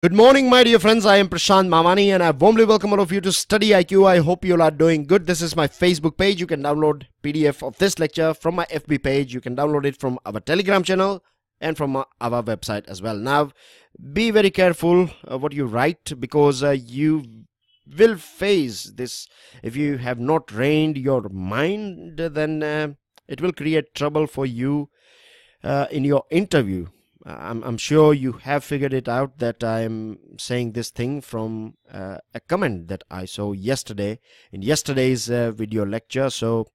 Good morning, my dear friends. I am Prashant Mamani and I warmly welcome all of you to StudyIQ. I hope you all are doing good. This is my Facebook page. You can download PDF of this lecture from my FB page. You can download it from our Telegram channel and from our website as well. Now, be very careful what you write because you will face this. If you have not trained your mind, then it will create trouble for you in your interview. I'm sure you have figured it out that I'm saying this thing from a comment that I saw yesterday in yesterday's video lecture. So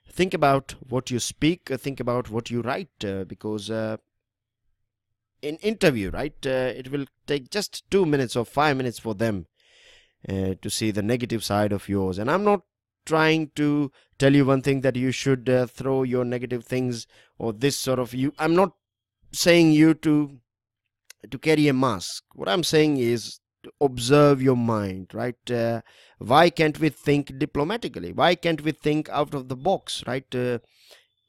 think about what you speak, think about what you write, because in interview, right, it will take just 2 minutes or 5 minutes for them to see the negative side of yours. And I'm not trying to tell you one thing that you should throw your negative things or this sort of I'm not saying you to carry a mask. What I'm saying is to observe your mind, right? Why can't we think diplomatically? Why can't we think out of the box, right?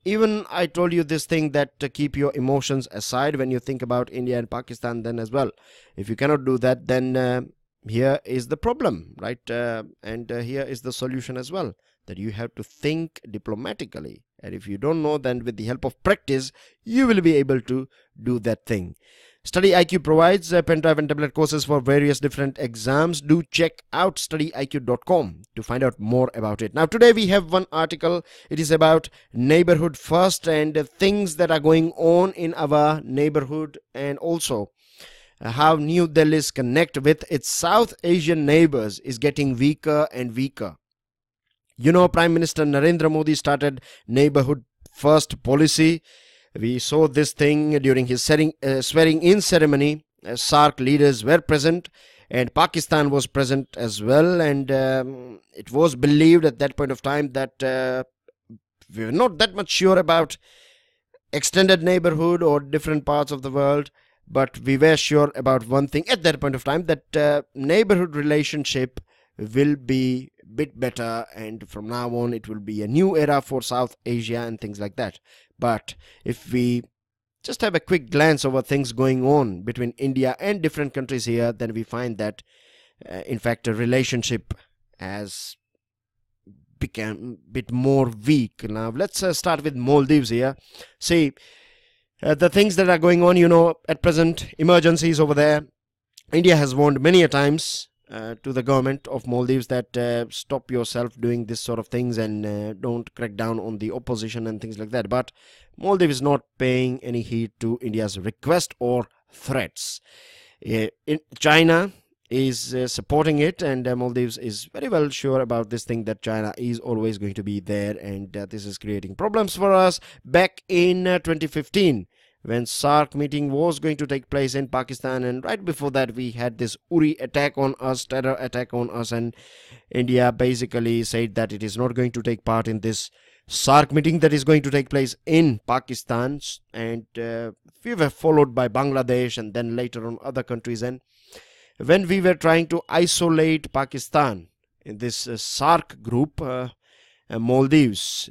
Even I told you this thing that keep your emotions aside when you think about India and Pakistan then as well. If you cannot do that, then here is the problem, right? And here is the solution as well, that you have to think diplomatically. And if you don't know, then with the help of practice, you will be able to do that thing. StudyIQ provides pen drive and tablet courses for various different exams. Do check out StudyIQ.com to find out more about it. Now, today we have one article. It is about neighborhood first and things that are going on in our neighborhood, and also how New Delhi's connect with its South Asian neighbors is getting weaker and weaker. You know, Prime Minister Narendra Modi started neighborhood first policy. We saw this thing during his swearing-in ceremony. SAARC leaders were present and Pakistan was present as well. And it was believed at that point of time that we were not that much sure about extended neighborhood or different parts of the world. But we were sure about one thing at that point of time, that neighborhood relationship will be bit better, and from now on it will be a new era for South Asia and things like that. But if we just have a quick glance over things going on between India and different countries here, then we find that in fact a relationship has become a bit more weak. Now let's start with Maldives here. See, the things that are going on, you know, at present, emergencies over there. India has warned many a times to the government of Maldives that stop yourself doing this sort of things and don't crack down on the opposition and things like that. But Maldives is not paying any heed to India's request or threats. China is supporting it, and Maldives is very well sure about this thing, that China is always going to be there, and this is creating problems for us. Back in 2015, when SAARC meeting was going to take place in Pakistan, and right before that we had this Uri attack on us, terror attack on us, and India basically said that it is not going to take part in this SAARC meeting that is going to take place in Pakistan. And we were followed by Bangladesh and then later on other countries. And when we were trying to isolate Pakistan in this SAARC group, Maldives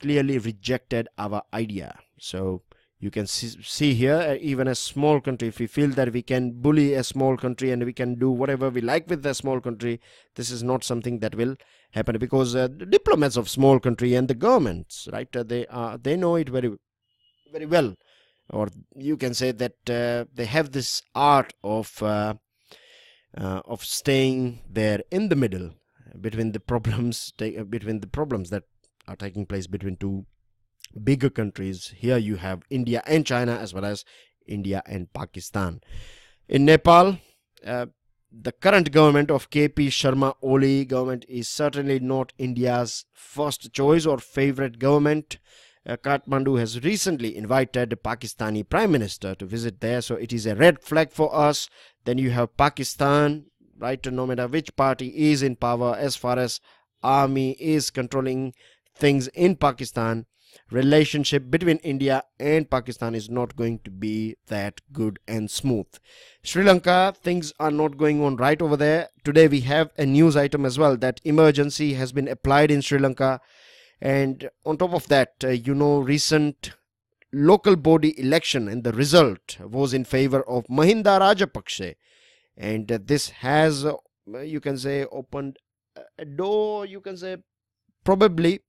clearly rejected our idea. So you can see here, even a small country, if we feel that we can bully a small country and we can do whatever we like with a small country, this is not something that will happen, because the diplomats of small country and the governments, right, they know it very, very well. Or you can say that they have this art of staying there in the middle between the problems, that are taking place between two bigger countries. Here you have India and China, as well as India and Pakistan. In Nepal, the current government of KP Sharma Oli government is certainly not India's first choice or favorite government. Kathmandu has recently invited the Pakistani Prime Minister to visit there, so it is a red flag for us. Then you have Pakistan, right, no matter which party is in power, as far as army is controlling things in Pakistan, relationship between India and Pakistan is not going to be that good and smooth. Sri Lanka, things are not going on right over there. Today we have a news item as well, that emergency has been applied in Sri Lanka. And on top of that, you know, recent local body election, and the result was in favor of Mahinda Rajapakse. and this has you can say opened a door. You can say probably,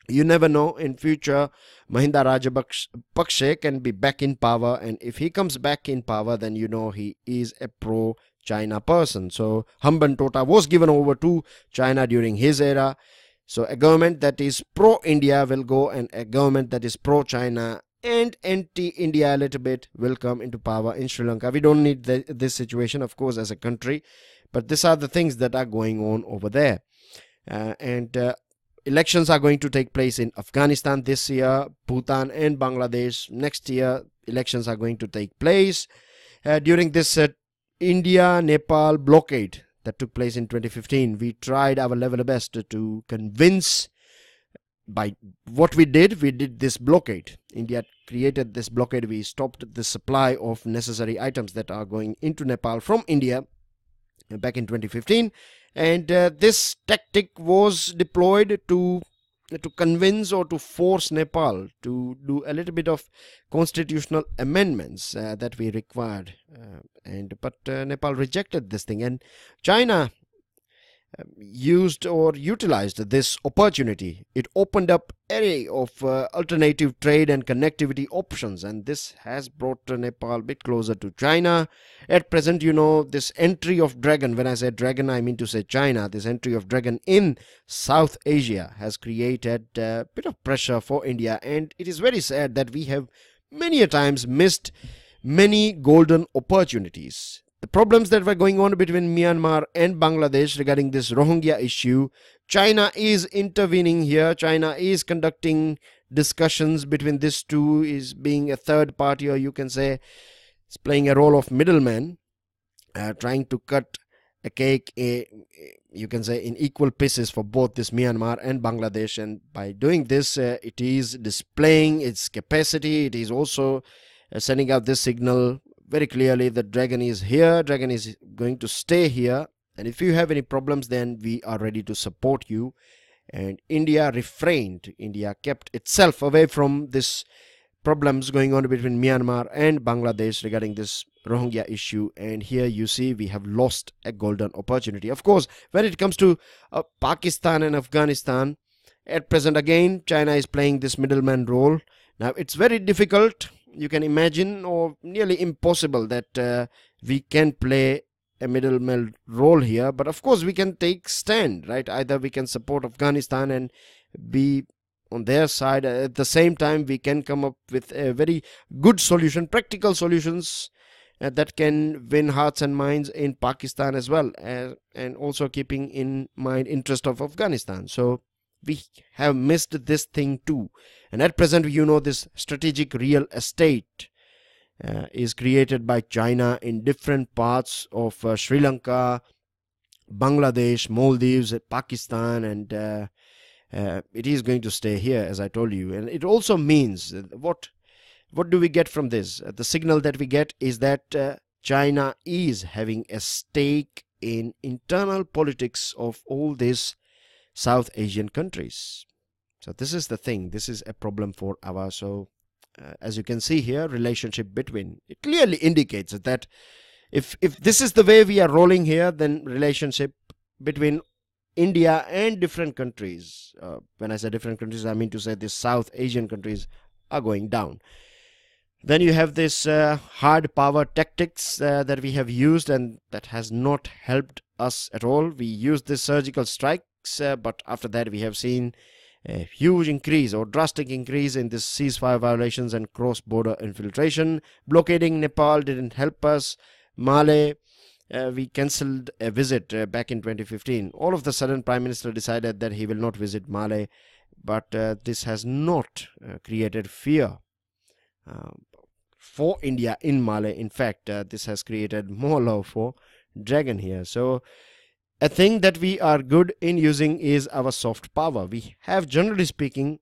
you never know, in future Mahinda Rajapaksa can be back in power, and if he comes back in power, then you know he is a pro China person. So Hambantota was given over to China during his era. So a government that is pro India will go, and a government that is pro China and anti India a little bit will come into power in Sri Lanka. We don't need this situation, of course, as a country, but these are the things that are going on over there. And elections are going to take place in Afghanistan this year, Bhutan and Bangladesh next year. Elections are going to take place. During this India-Nepal blockade that took place in 2015, we tried our level best to convince. By what we did this blockade. India created this blockade. We stopped the supply of necessary items that are going into Nepal from India back in 2015. And this tactic was deployed to convince or to force Nepal to do a little bit of constitutional amendments that we required. But Nepal rejected this thing, and China used or utilized this opportunity. It opened up array of alternative trade and connectivity options, and this has brought Nepal a bit closer to China. At present, you know, this entry of dragon, when I say dragon, I mean to say China, this entry of dragon in South Asia has created a bit of pressure for India, and it is very sad that we have many a times missed many golden opportunities. The problems that were going on between Myanmar and Bangladesh regarding this Rohingya issue, China is intervening here. China is conducting discussions between these two, is being a third party, or you can say it's playing a role of middleman, trying to cut a cake, you can say, in equal pieces for both this Myanmar and Bangladesh. And by doing this, it is displaying its capacity. It is also sending out this signal very clearly that dragon is here, dragon is going to stay here, and if you have any problems, then we are ready to support you. And India refrained, India kept itself away from this problems going on between Myanmar and Bangladesh regarding this Rohingya issue, and here you see we have lost a golden opportunity. Of course, when it comes to Pakistan and Afghanistan, at present again China is playing this middleman role. Now it's very difficult, you can imagine, or nearly impossible that we can play a middleman role here, but of course we can take stand, right? Either we can support Afghanistan and be on their side, at the same time we can come up with a very good solution, practical solutions that can win hearts and minds in Pakistan as well, and also keeping in mind interest of Afghanistan. So we have missed this thing too. And at present, you know, this strategic real estate is created by China in different parts of Sri Lanka, Bangladesh, Maldives, Pakistan, and it is going to stay here, as I told you. And it also means, what do we get from this? The signal that we get is that China is having a stake in internal politics of all these South Asian countries. So this is the thing, this is a problem for our, so as you can see here, relationship between, it clearly indicates that if this is the way we are rolling here, then relationship between India and different countries, when I say different countries, I mean to say the South Asian countries, are going down. Then you have this hard power tactics that we have used, and that has not helped us at all. We used this surgical strikes, but after that we have seen a huge increase or drastic increase in this ceasefire violations and cross-border infiltration. Blockading Nepal didn't help us. Mali, we cancelled a visit back in 2015. All of the sudden, Prime Minister decided that he will not visit Mali, but this has not created fear for India in Mali. In fact, this has created more love for dragon here. So a thing that we are good in using is our soft power. We have, generally speaking,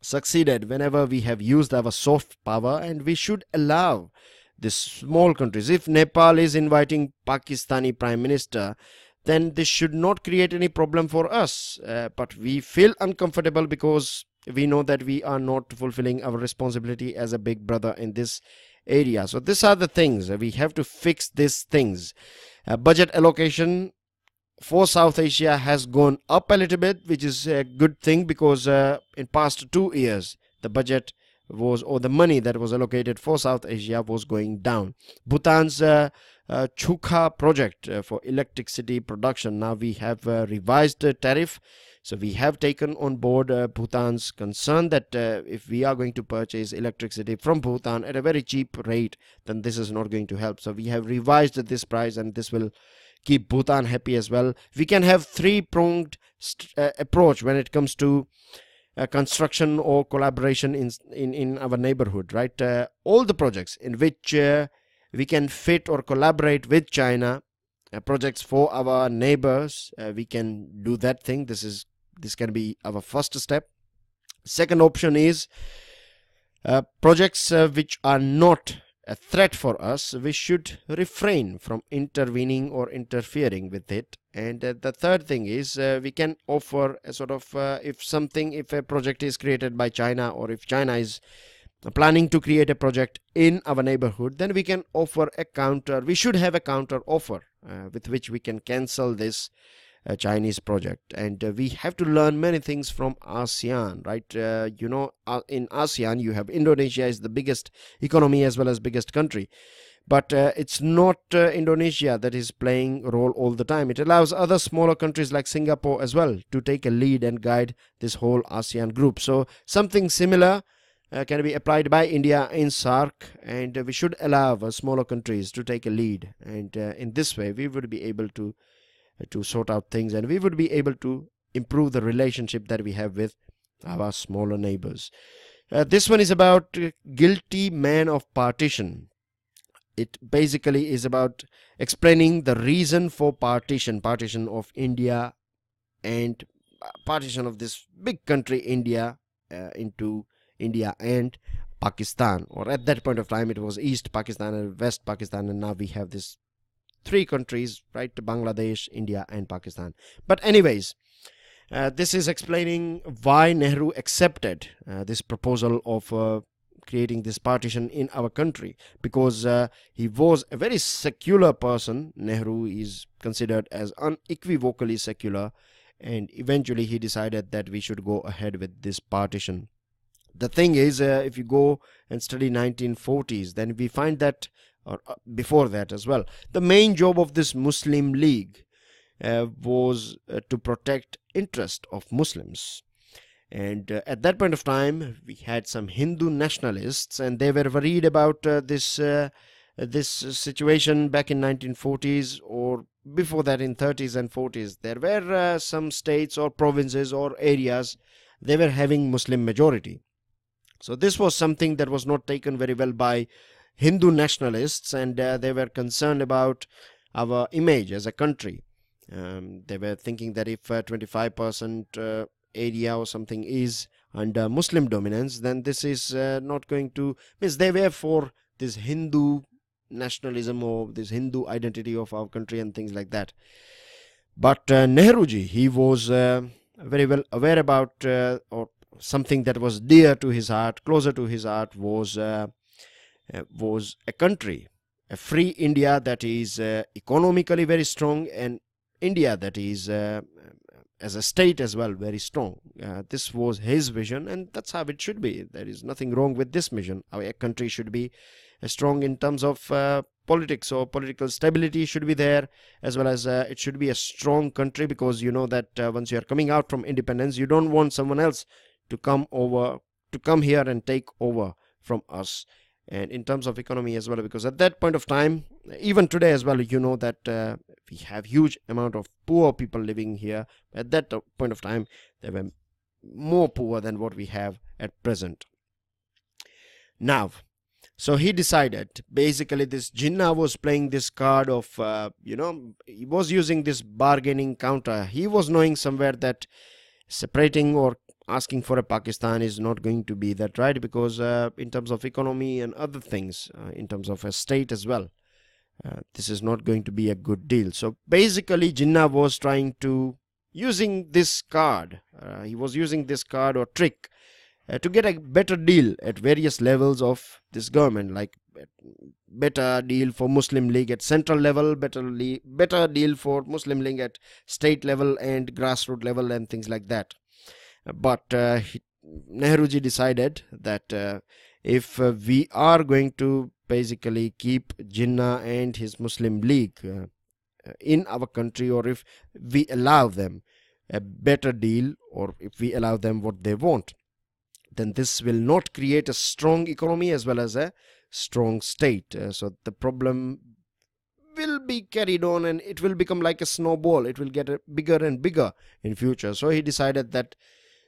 succeeded whenever we have used our soft power, and we should allow these small countries. If Nepal is inviting Pakistani Prime Minister, then this should not create any problem for us. But we feel uncomfortable because we know that we are not fulfilling our responsibility as a big brother in this area. So these are the things we have to fix. These things. Budget allocation for South Asia has gone up a little bit, which is a good thing, because in past 2 years the budget was, or the money that was allocated for South Asia was going down. Bhutan's Chukha project for electricity production, now we have revised the tariff. So we have taken on board Bhutan's concern that if we are going to purchase electricity from Bhutan at a very cheap rate, then this is not going to help. So we have revised this price, and this will keep Bhutan happy as well. We can have three-pronged approach when it comes to construction or collaboration in our neighborhood, right? All the projects in which we can fit or collaborate with China, projects for our neighbors, we can do that thing. This can be our first step. Second option is projects which are not a threat for us, we should refrain from intervening or interfering with it. And the third thing is we can offer a sort of if a project is created by China, or if China is planning to create a project in our neighborhood, then we can offer a counter. We should have a counter offer with which we can cancel this Chinese project. And we have to learn many things from ASEAN, right? In ASEAN you have Indonesia is the biggest economy as well as biggest country, but it's not Indonesia that is playing a role all the time. It allows other smaller countries like Singapore as well to take a lead and guide this whole ASEAN group. So something similar can be applied by India in SAARC, and we should allow smaller countries to take a lead, and in this way we would be able to sort out things, and we would be able to improve the relationship that we have with our smaller neighbors. This one is about guilty man of partition. It basically is about explaining the reason for partition of India, and partition of this big country India into India and Pakistan, or at that point of time it was East Pakistan and West Pakistan, and now we have this three countries, right? Bangladesh, India and Pakistan. But anyways, this is explaining why Nehru accepted this proposal of creating this partition in our country, because he was a very secular person. Nehru is considered as unequivocally secular, and eventually he decided that we should go ahead with this partition. The thing is, if you go and study 1940s, then we find that, or before that as well, the main job of this Muslim League was to protect interest of Muslims. And at that point of time we had some Hindu nationalists, and they were worried about this situation back in 1940s, or before that in 30s and 40s. There were some states or provinces or areas, they were having Muslim majority. So this was something that was not taken very well by Hindu nationalists, and they were concerned about our image as a country. They were thinking that if 25% area or something is under Muslim dominance, then this is not going to, means they were for this Hindu nationalism or this Hindu identity of our country and things like that. But Nehruji, he was very well aware about, or something that was dear to his heart, closer to his heart, was a country, a free India that is economically very strong, and India that is as a state as well very strong. This was his vision, and that's how it should be. There is nothing wrong with this vision. Our country should be strong in terms of politics, or political stability should be there, as well as it should be a strong country, because you know that once you are coming out from independence, you don't want someone else to come here and take over from us. And in terms of economy as well, because at that point of time, even today as well, you know that we have huge amount of poor people living here. At that point of time, they were more poor than what we have at present. Now, so he decided, basically this Jinnah was playing this card of, he was using this bargaining counter. He was knowing somewhere that separating or asking for a Pakistan is not going to be that right, because in terms of economy and other things, in terms of a state as well, this is not going to be a good deal. So basically Jinnah was trying to using this card, he was using this card or trick to get a better deal at various levels of this government, like better deal for Muslim League at central level, better deal for Muslim League at state level and grassroots level and things like that. But Nehruji decided that if we are going to basically keep Jinnah and his Muslim League in our country, or if we allow them a better deal, or if we allow them what they want, then this will not create a strong economy as well as a strong state. So the problem will be carried on and it will become like a snowball. It will get bigger and bigger in future. So he decided that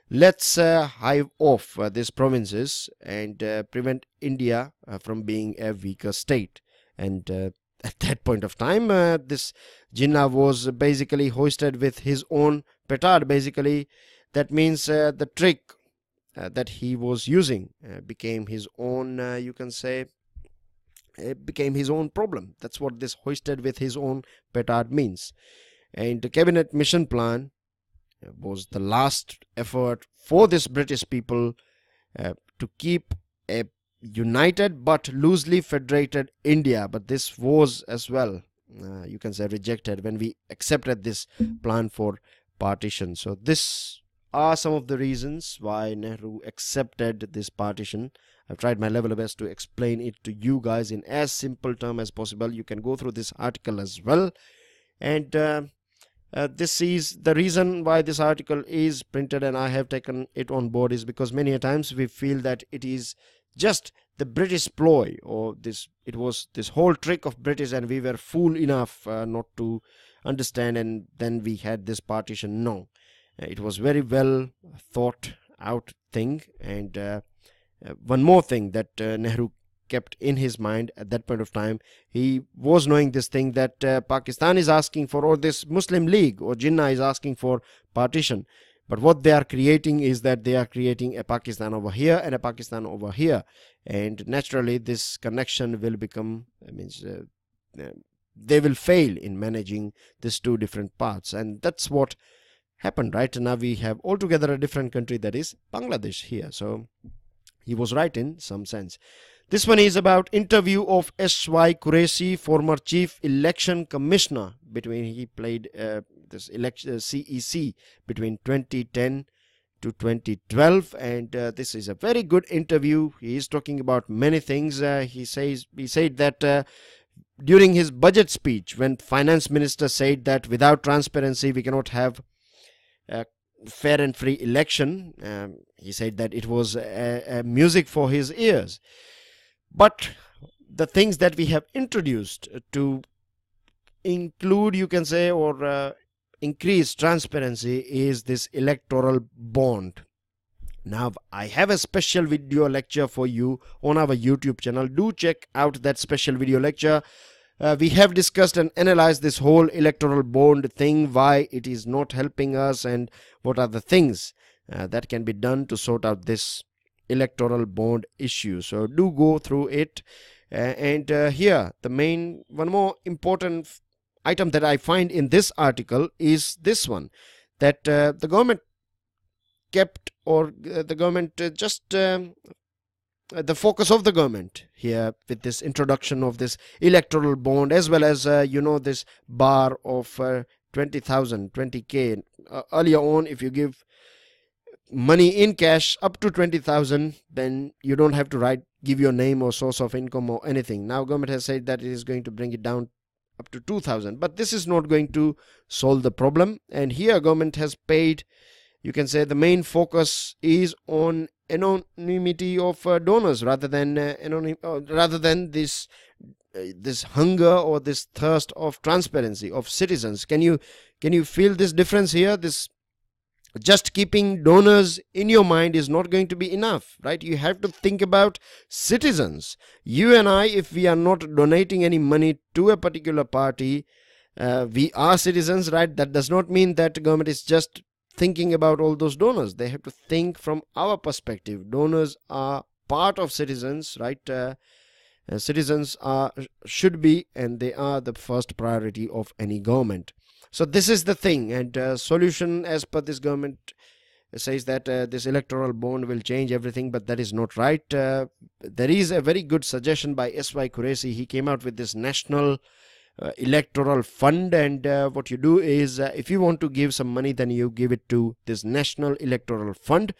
let's hive off these provinces and prevent India from being a weaker state. And at that point of time, this Jinnah was basically hoisted with his own petard. Basically, that means the trick that he was using became his own, you can say, it became his own problem. That's what this hoisted with his own petard means. And the cabinet mission plan was the last effort for this British people to keep a united but loosely federated India. But this was as well, you can say, rejected when we accepted this plan for partition. So this are some of the reasons why Nehru accepted this partition. I've tried my level best to explain it to you guys in as simple term as possible. You can go through this article as well. And this is the reason why this article is printed and I have taken it on board, is because many a times we feel that it is just the British ploy, or it was this whole trick of British and we were fool enough not to understand, and then we had this partition. No, it was very well thought out thing. And one more thing that Nehru kept in his mind at that point of time, he was knowing this thing that Pakistan is asking for, or this Muslim League or Jinnah is asking for partition. But what they are creating is that they are creating a Pakistan over here and a Pakistan over here. And naturally this connection will become, they will fail in managing these two different parts. And that's what happened, right? Now we have altogether a different country, that is Bangladesh here. So he was right in some sense. This one is about interview of S.Y. Qureshi, former Chief Election Commissioner. He played this CEC between 2010 to 2012, and this is a very good interview. He is talking about many things. He said that during his budget speech, when Finance Minister said that without transparency we cannot have a fair and free election, he said that it was a music for his ears. But the things that we have introduced to include, you can say, or increase transparency is this electoral bond. Now I have a special video lecture for you on our YouTube channel. Do check out that special video lecture. We have discussed and analyzed this whole electoral bond thing, why it is not helping us, and what are the things that can be done to sort out this electoral bond issue. So do go through it. And here the one more important item that I find in this article is this one, that the government kept, or the government the focus of the government here with this introduction of this electoral bond, as well as this bar of 20,000, 20k. Earlier on, if you give money in cash up to 20,000, then you don't have to give your name or source of income or anything. Now government has said that it is going to bring it down up to 2,000, but this is not going to solve the problem. And here government has paid, you can say, the main focus is on anonymity of donors rather than this hunger or this thirst of transparency of citizens. Can you feel this difference here? This just keeping donors in your mind is not going to be enough, right? You have to think about citizens. You and I, if we are not donating any money to a particular party, we are citizens, right? That does not mean that government is just thinking about all those donors. They have to think from our perspective. Donors are part of citizens, right? Citizens should be, and they are the first priority of any government. So this is the thing, and solution as per this government says that this electoral bond will change everything, but that is not right. There is a very good suggestion by S.Y. Qureshi. He came out with this national electoral fund, and what you do is if you want to give some money, then you give it to this national electoral fund,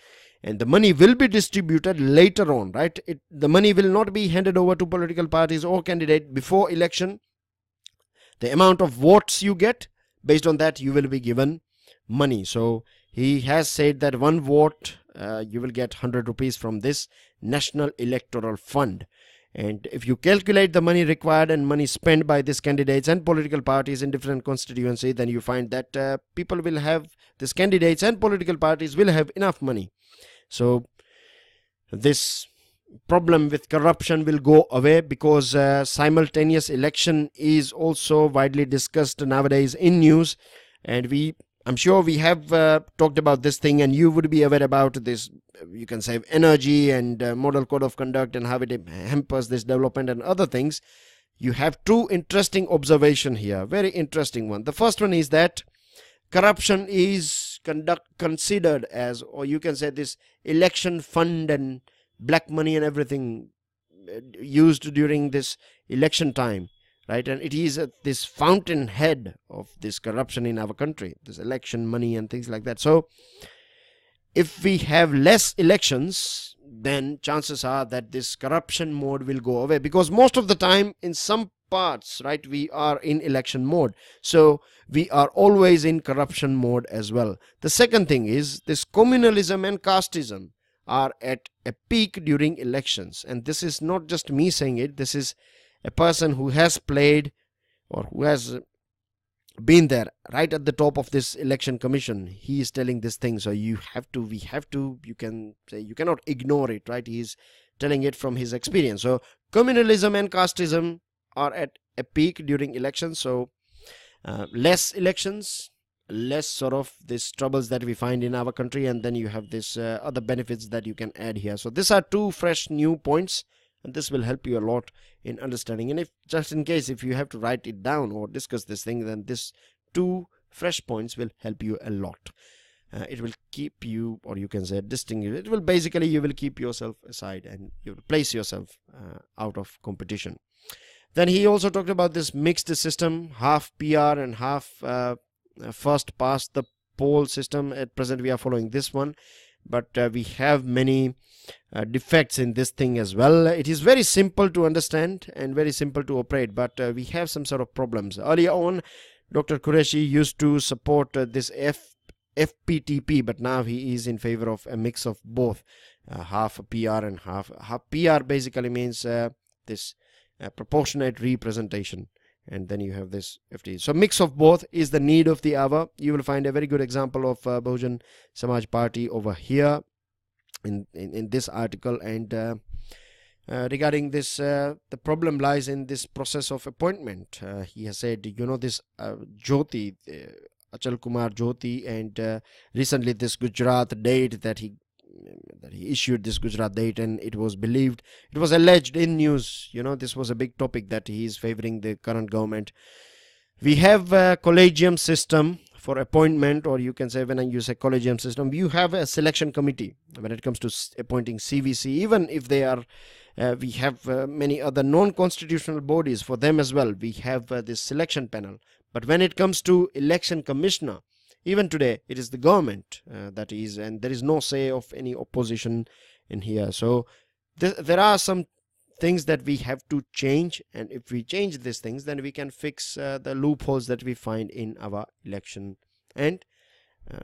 and the money will be distributed later on, right? The money will not be handed over to political parties or candidate before election. The amount of votes you get, based on that you will be given money. So he has said that one vote you will get 100 rupees from this national electoral fund. And if you calculate the money required and money spent by these candidates and political parties in different constituencies, then you find that people will have, these candidates and political parties will have enough money. So this problem with corruption will go away, because simultaneous election is also widely discussed nowadays in news, and I'm sure we have talked about this thing, and you would be aware about this, you can say, energy and model code of conduct and how it hampers this development and other things. You have two interesting observations here, very interesting one. The first one is that corruption is considered as, or you can say, this election fund and black money and everything used during this election time, right? And it is this fountainhead of this corruption in our country, this election money and things like that. So if we have less elections, then chances are that this corruption mode will go away, because most of the time in some parts, right, we are in election mode, so we are always in corruption mode as well. The second thing is this communalism and casteism are at a peak during elections, and this is not just me saying it, this is a person who has played or who has been there right at the top of this election commission. He is telling this thing, so we have to, you can say, you cannot ignore it, right? He is telling it from his experience. So communalism and casteism are at a peak during elections, so less elections, less sort of these troubles that we find in our country, and then you have this other benefits that you can add here. So these are two fresh new points, and this will help you a lot in understanding. And if just in case if you have to write it down or discuss this thing, then this two fresh points will help you a lot. It will keep you, or you can say distinguish, it will basically, you will keep yourself aside and you will place yourself out of competition. Then he also talked about this mixed system, half PR and half first past the poll system. At present we are following this one, but we have many defects in this thing as well. It is very simple to understand and very simple to operate, but we have some sort of problems. Earlier on, Dr. Qureshi used to support this FPTP, but now he is in favor of a mix of both, half PR and half PR basically means this proportionate representation, and then you have this FT. So mix of both is the need of the hour. You will find a very good example of Bahujan Samaj Party over here in this article, and regarding this the problem lies in this process of appointment. He has said, you know, this Jyoti, Achal Kumar Jyoti, and recently this Gujarat date that he issued, this Gujarat date, and it was believed, it was alleged in news, you know, this was a big topic that he is favoring the current government. We have a collegium system for appointment, or you can say, when I use a collegium system, you have a selection committee when it comes to appointing CVC. Even if they are we have many other non-constitutional bodies, for them as well we have this selection panel. But when it comes to election commissioner, even today it is the government that is, and there is no say of any opposition in here. So there are some things that we have to change, and if we change these things, then we can fix the loopholes that we find in our election and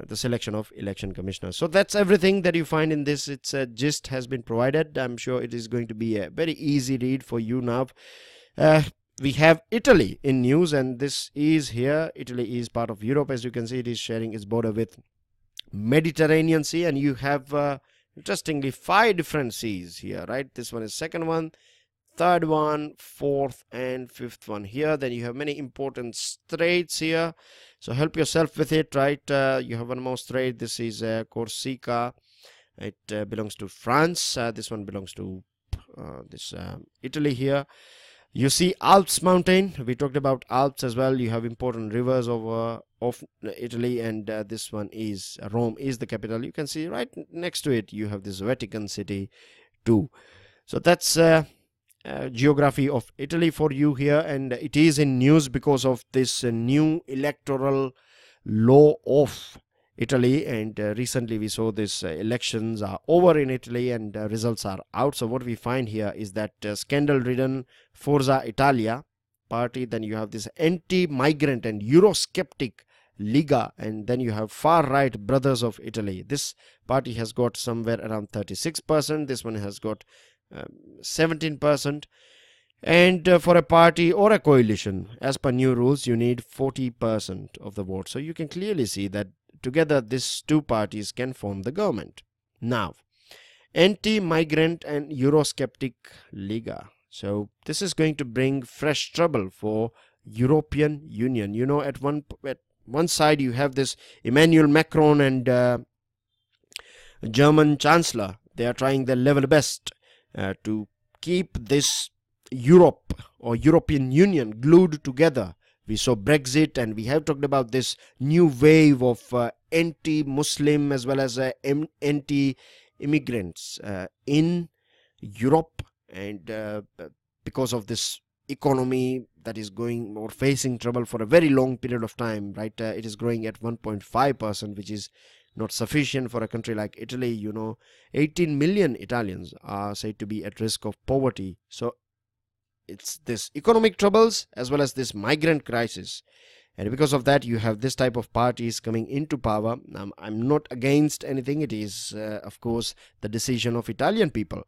the selection of election commissioners. So that's everything that you find in this. It's a gist has been provided. I'm sure it is going to be a very easy read for you now. We have Italy in news, and this is here. Italy is part of Europe. As you can see, it is sharing its border with Mediterranean Sea, and you have interestingly 5 different seas here, right? This one is second one, third one, fourth and fifth one here. Then you have many important straits here, so help yourself with it, right? You have one more strait. This is Corsica. It belongs to France. This one belongs to Italy here. You see Alps mountain. We talked about Alps as well. You have important rivers of Italy, and this one is Rome is the capital. You can see right next to it you have this Vatican City too. So that's geography of Italy for you here, and it is in news because of this new electoral law of Italy, and recently we saw this elections are over in Italy, and results are out. So what we find here is that scandal-ridden Forza Italia party, then you have this anti-migrant and Eurosceptic Liga, and then you have far-right Brothers of Italy. This party has got somewhere around 36%. This one has got 17%. And for a party or a coalition, as per new rules, you need 40% of the vote. So you can clearly see that together these two parties can form the government. Now, anti-migrant and Eurosceptic Liga. So this is going to bring fresh trouble for European Union. You know, at one side you have this Emmanuel Macron and German Chancellor. They are trying their level best to keep this Europe or European Union glued together. We saw Brexit, and we have talked about this new wave of anti-Muslim as well as anti-immigrants in Europe, and because of this economy that is going or facing trouble for a very long period of time, right? It is growing at 1.5%, which is not sufficient for a country like Italy. You know, 18 million Italians are said to be at risk of poverty. So it's this economic troubles as well as this migrant crisis, and because of that you have this type of parties coming into power. I'm not against anything. It is of course the decision of Italian people,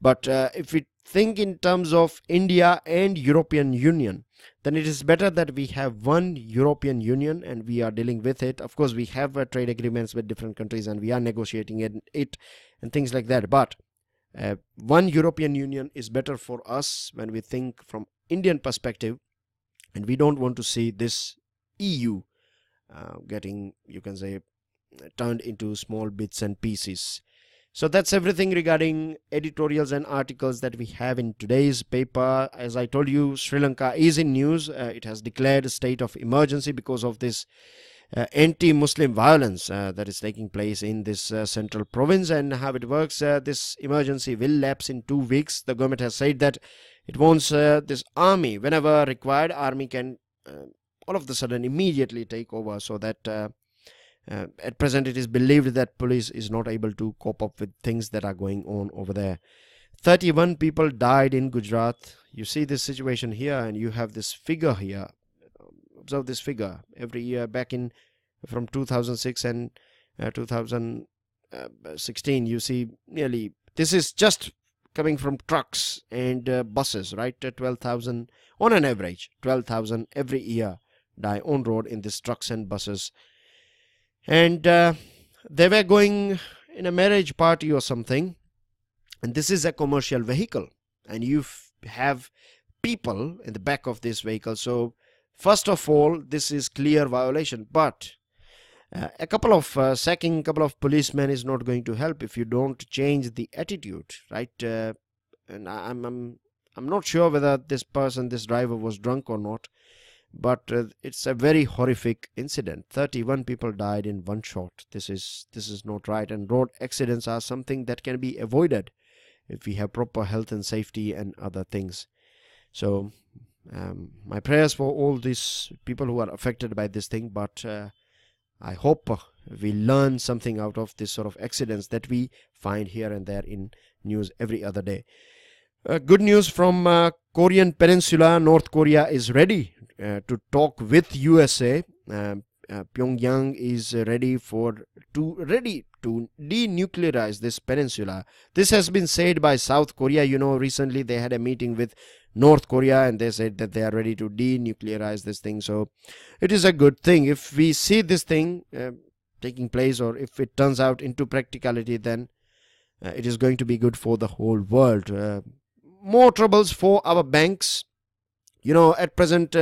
but if we think in terms of India and European Union, then it is better that we have one European Union and we are dealing with it. Of course we have trade agreements with different countries and we are negotiating it and things like that, but one European Union is better for us when we think from Indian perspective, and we don't want to see this EU getting, you can say, turned into small bits and pieces. So that's everything regarding editorials and articles that we have in today's paper. As I told you, Sri Lanka is in news. It has declared a state of emergency because of this anti-Muslim violence that is taking place in this central province. And how it works, this emergency will lapse in 2 weeks. The government has said that it wants this army, whenever required, army can all of a sudden immediately take over, so that at present it is believed that police is not able to cope up with things that are going on over there. 31 people died in Gujarat. You see this situation here, and you have this figure here. Observe this figure. Every year back in from 2006 and 2016, you see nearly, this is just coming from trucks and buses, right? 12,000 on an average, 12,000 every year die on road in these trucks and buses. And they were going in a marriage party or something, and this is a commercial vehicle, and you have people in the back of this vehicle. So first of all, this is clear violation, but a couple of sacking a couple of policemen is not going to help if you don't change the attitude, right? And I'm not sure whether this driver was drunk or not, but it's a very horrific incident. 31 people died in one shot. This is not right, and road accidents are something that can be avoided if we have proper health and safety and other things. So my prayers for all these people who are affected by this thing, but I hope we learn something out of this sort of accidents that we find here and there in news every other day. Good news from Korean Peninsula. North Korea is ready to talk with USA. Pyongyang is ready to denuclearize this peninsula. This has been said by South Korea. You know, recently they had a meeting with North Korea and they said that they are ready to denuclearize this thing. So it is a good thing. If we see this thing taking place, or if it turns out into practicality, then it is going to be good for the whole world. More troubles for our banks. You know, at present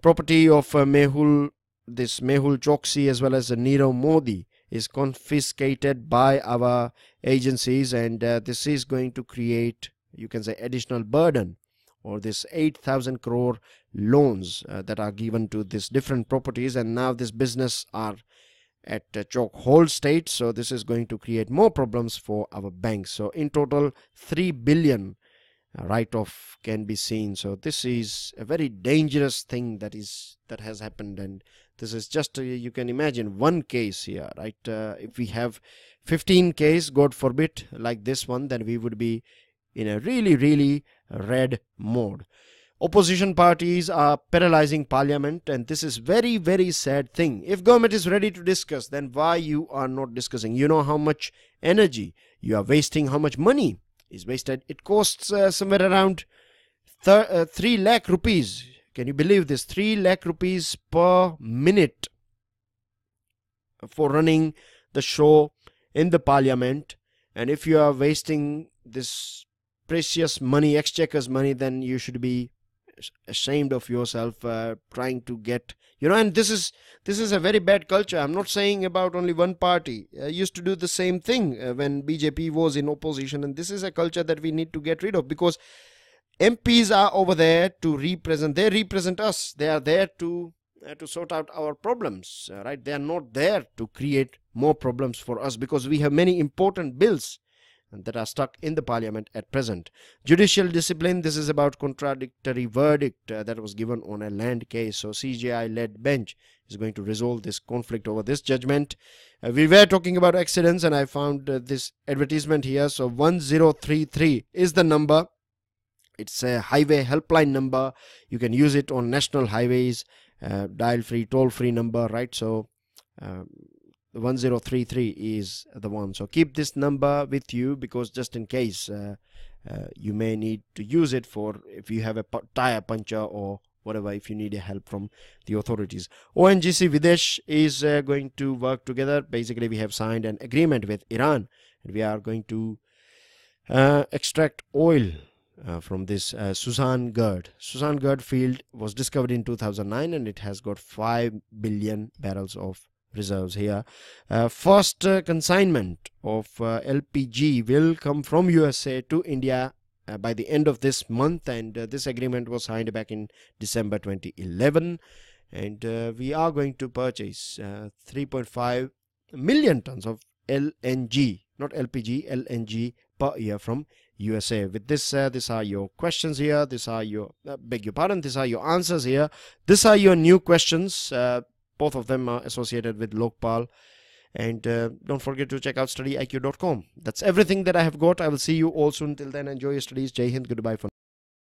property of Mehul Choksi as well as Nirav Modi is confiscated by our agencies, and this is going to create, you can say, additional burden or this 8,000 crore loans that are given to these different properties, and now this business are at a chokehold state. So this is going to create more problems for our banks. So in total 3 billion write-off can be seen. So this is a very dangerous thing that has happened, and this is just you can imagine one case here, right? If we have 15 case, God forbid, like this one, then we would be in a really red mode. Opposition parties are paralyzing parliament, and this is very sad thing. If government is ready to discuss, then why you are not discussing? You know how much energy you are wasting, how much money is wasted. It costs somewhere around 3 lakh rupees. Can you believe this? 3 lakh rupees per minute for running the show in the parliament. And if you are wasting this precious money, exchequer's money, then you should be ashamed of yourself, trying to get, and this is a very bad culture. I'm not saying about only one party. Used to do the same thing when BJP was in opposition, and this is a culture that we need to get rid of, because MPs are over there to represent. They represent us. They are there to sort out our problems, right? They are not there to create more problems for us, because we have many important bills that are stuck in the parliament at present. Judicial discipline, this is about contradictory verdict that was given on a land case. So CJI-led bench is going to resolve this conflict over this judgment. We were talking about accidents, and I found this advertisement here. So 1033 is the number. It's a highway helpline number. You can use it on national highways, dial free, toll free number, right? So 1033 is the one. So keep this number with you, because just in case you may need to use it for if you have a tire puncture or whatever, if you need help from the authorities. ONGC Videsh is going to work together. Basically, we have signed an agreement with Iran, and we are going to extract oil from this Susan Gerd. Susan Gerd field was discovered in 2009, and it has got 5 billion barrels of reserves here. First consignment of LPG will come from USA to India by the end of this month, and this agreement was signed back in December 2011, and we are going to purchase 3.5 million tons of LNG, not LPG, LNG per year from USA. With this, these are your questions here. These are your, beg your pardon, these are your answers here. These are your new questions. Both of them are associated with Lokpal. And don't forget to check out StudyIQ.com. That's everything that I have got. I will see you all soon. Till then, enjoy your studies. Jai Hind. Goodbye for now.